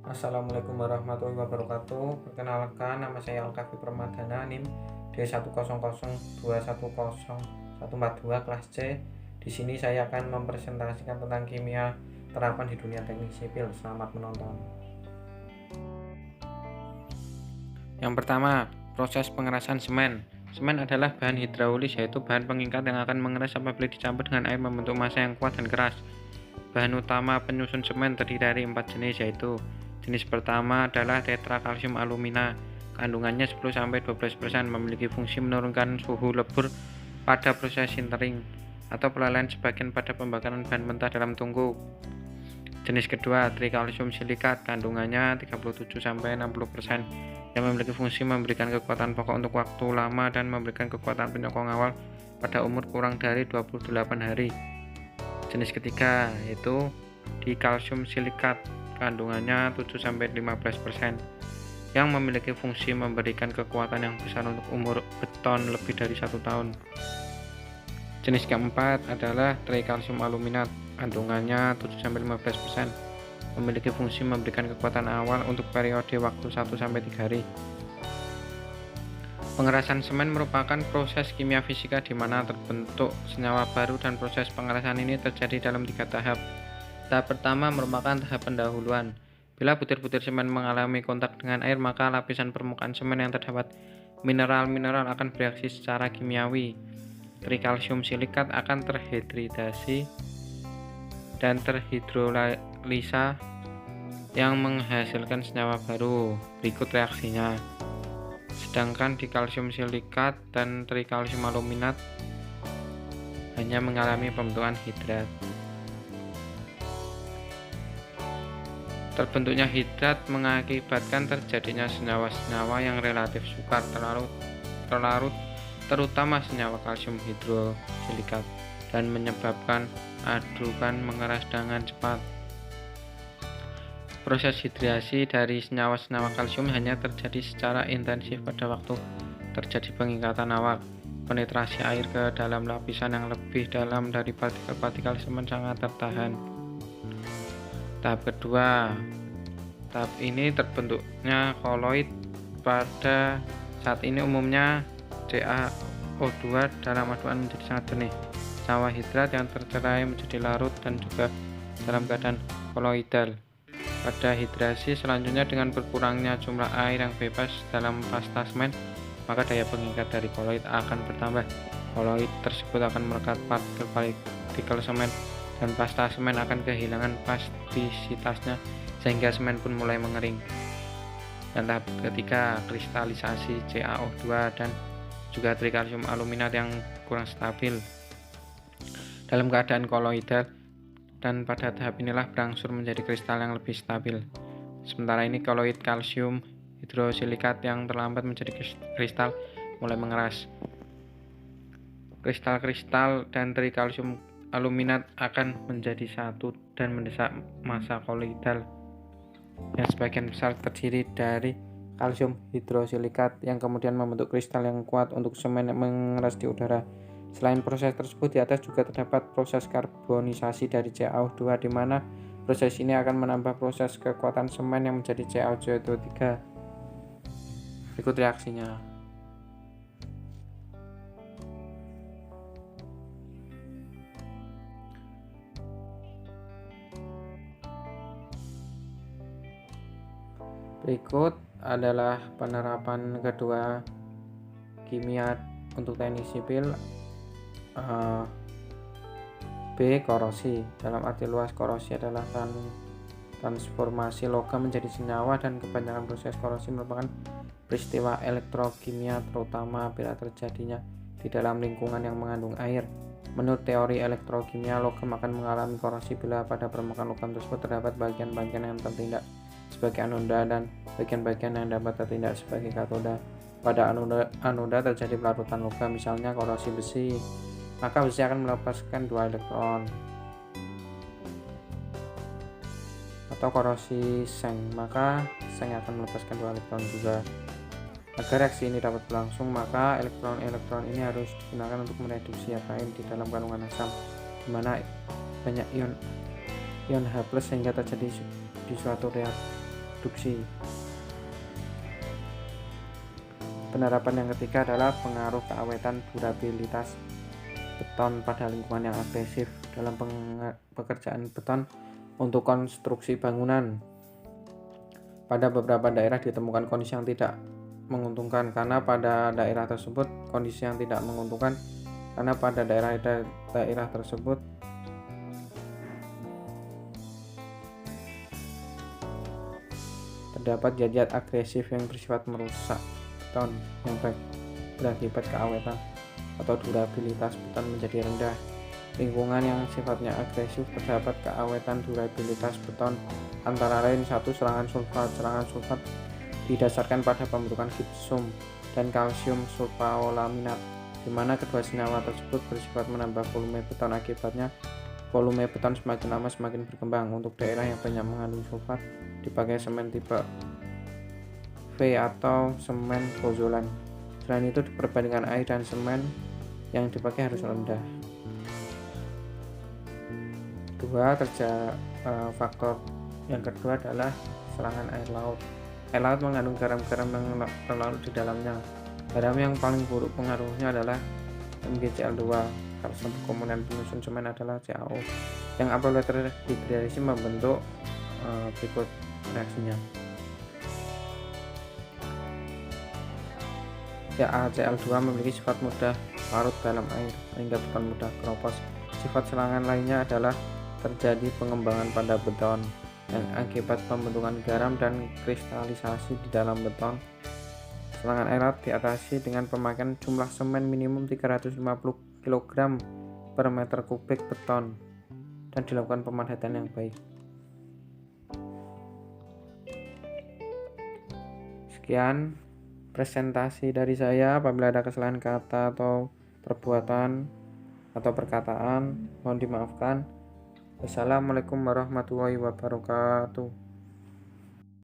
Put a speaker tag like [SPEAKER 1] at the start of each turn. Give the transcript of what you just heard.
[SPEAKER 1] Assalamualaikum warahmatullahi wabarakatuh. Perkenalkan, nama saya Alkafi Permadana, NIM D100210142 kelas C. Di sini saya akan mempresentasikan tentang kimia terapan di dunia teknik sipil. Selamat menonton. Yang pertama, proses pengerasan semen. Semen adalah bahan hidraulis, yaitu bahan pengikat yang akan mengeras apabila dicampur dengan air membentuk massa yang kuat dan keras. Bahan utama penyusun semen terdiri dari 4 jenis, yaitu jenis pertama adalah tetrakalsium alumina. Kandungannya 10-12%, memiliki fungsi menurunkan suhu lebur pada proses sintering atau pelalian sebagian pada pembakaran bahan mentah dalam tungku. Jenis kedua, trikalsium silikat, kandungannya 37-60%, yang memiliki fungsi memberikan kekuatan pokok untuk waktu lama dan memberikan kekuatan penyokong awal pada umur kurang dari 28 hari. Jenis ketiga yaitu dikalsium silikat, kandungannya 7-15%, yang memiliki fungsi memberikan kekuatan yang besar untuk umur beton lebih dari 1 tahun. Jenis keempat adalah trikalsium aluminat, kandungannya 7-15%, memiliki fungsi memberikan kekuatan awal untuk periode waktu 1-3 hari. Pengerasan semen merupakan proses kimia fisika di mana terbentuk senyawa baru, dan proses pengerasan ini terjadi dalam 3 tahap. Tahap pertama merupakan tahap pendahuluan. Bila butir-butir semen mengalami kontak dengan air, maka lapisan permukaan semen yang terdapat mineral-mineral akan bereaksi secara kimiawi. Trikalsium silikat akan terhidratasi dan terhidrolisa yang menghasilkan senyawa baru. Berikut reaksinya. Sedangkan dikalsium silikat dan trikalsium aluminat hanya mengalami pembentukan hidrat. Terbentuknya hidrat mengakibatkan terjadinya senyawa-senyawa yang relatif sukar terlarut, terutama senyawa kalsium hidrosilikat, dan menyebabkan adukan mengeras dengan cepat. Proses hidrasi dari senyawa-senyawa kalsium hanya terjadi secara intensif pada waktu terjadi pengikatan awal. Penetrasi air ke dalam lapisan yang lebih dalam dari partikel-partikel semen sangat tertahan. Tahap kedua. Tahap ini terbentuknya koloid. Pada saat ini umumnya CaO2 dalam aduan menjadi sangat benih. Senyawa hidrat yang tercerai menjadi larut dan juga dalam keadaan koloidal. Pada hidrasi selanjutnya, dengan berkurangnya jumlah air yang bebas dalam pasta semen, maka daya pengikat dari koloid akan bertambah. Koloid tersebut akan merekat partikel semen, dan pasta semen akan kehilangan plastisitasnya sehingga semen pun mulai mengering. Dan tahap ketiga, kristalisasi CaO2 dan juga trikalsium aluminat yang kurang stabil dalam keadaan koloidal, dan pada tahap inilah berangsur menjadi kristal yang lebih stabil. Sementara ini koloid kalsium hidrosilikat yang terlambat menjadi kristal mulai mengeras. Kristal-kristal dan trikalsium aluminat akan menjadi satu dan mendesak massa koloidal yang sebagian besar terdiri dari kalsium hidrosilikat, yang kemudian membentuk kristal yang kuat untuk semen yang mengeras di udara. Selain proses tersebut, di atas juga terdapat proses karbonisasi dari CaO2, di mana proses ini akan menambah proses kekuatan semen yang menjadi CaO2-3. Berikut reaksinya. Berikut adalah penerapan kedua kimia untuk teknik sipil. B. Korosi. Dalam arti luas, korosi adalah transformasi logam menjadi senyawa, dan kebanyakan proses korosi merupakan peristiwa elektrokimia, terutama bila terjadinya di dalam lingkungan yang mengandung air. Menurut teori elektrokimia, logam akan mengalami korosi bila pada permukaan logam tersebut terdapat bagian-bagian yang tertindak sebagai anoda dan bagian-bagian yang dapat tertindak sebagai katoda. Pada anoda terjadi pelarutan logam, misalnya korosi besi, maka besi akan melepaskan 2 elektron. Atau korosi seng, maka seng akan melepaskan 2 elektron juga. Agar reaksi ini dapat berlangsung, maka elektron-elektron ini harus digunakan untuk mereduksi H di dalam kandungan asam, di mana banyak ion H+ sehingga terjadi di suatu produksi. Penerapan yang ketiga adalah pengaruh keawetan durabilitas beton pada lingkungan yang agresif dalam pekerjaan beton untuk konstruksi bangunan. Pada beberapa daerah ditemukan kondisi yang tidak menguntungkan karena pada daerah tersebut terdapat zat agresif yang bersifat merusak beton yang berakibat keawetan atau durabilitas beton menjadi rendah. Lingkungan yang sifatnya agresif terdapat keawetan durabilitas beton antara lain 1. Serangan sulfat didasarkan pada pembentukan gipsum dan kalsium sulfolaminat, di mana kedua senyawa tersebut bersifat menambah volume beton. Akibatnya volume beton semakin lama semakin berkembang. Untuk daerah yang banyak mengandung sulfat dipakai semen tipe V atau semen pozolan. Selain itu, perbandingan air dan semen yang dipakai harus rendah. Faktor yang kedua adalah serangan air laut. Air laut mengandung garam-garam yang terlarut di dalamnya. Garam yang paling buruk pengaruhnya adalah MgCl2. Salah satu komponen penyusun semen adalah CaO, yang apabila terdegradasi membentuk berikut reaksinya. CaCl2 memiliki sifat mudah larut dalam air sehingga beton mudah keropos. Sifat serangan lainnya adalah terjadi pengembangan pada beton yang akibat pembentukan garam dan kristalisasi di dalam beton. Serangan air laut diatasi dengan pemakaian jumlah semen minimum 350 kg per meter kubik beton dan dilakukan pemadatan yang baik. Sekian presentasi dari saya. Apabila ada kesalahan kata atau perbuatan atau perkataan, mohon dimaafkan. Wassalamualaikum warahmatullahi wabarakatuh.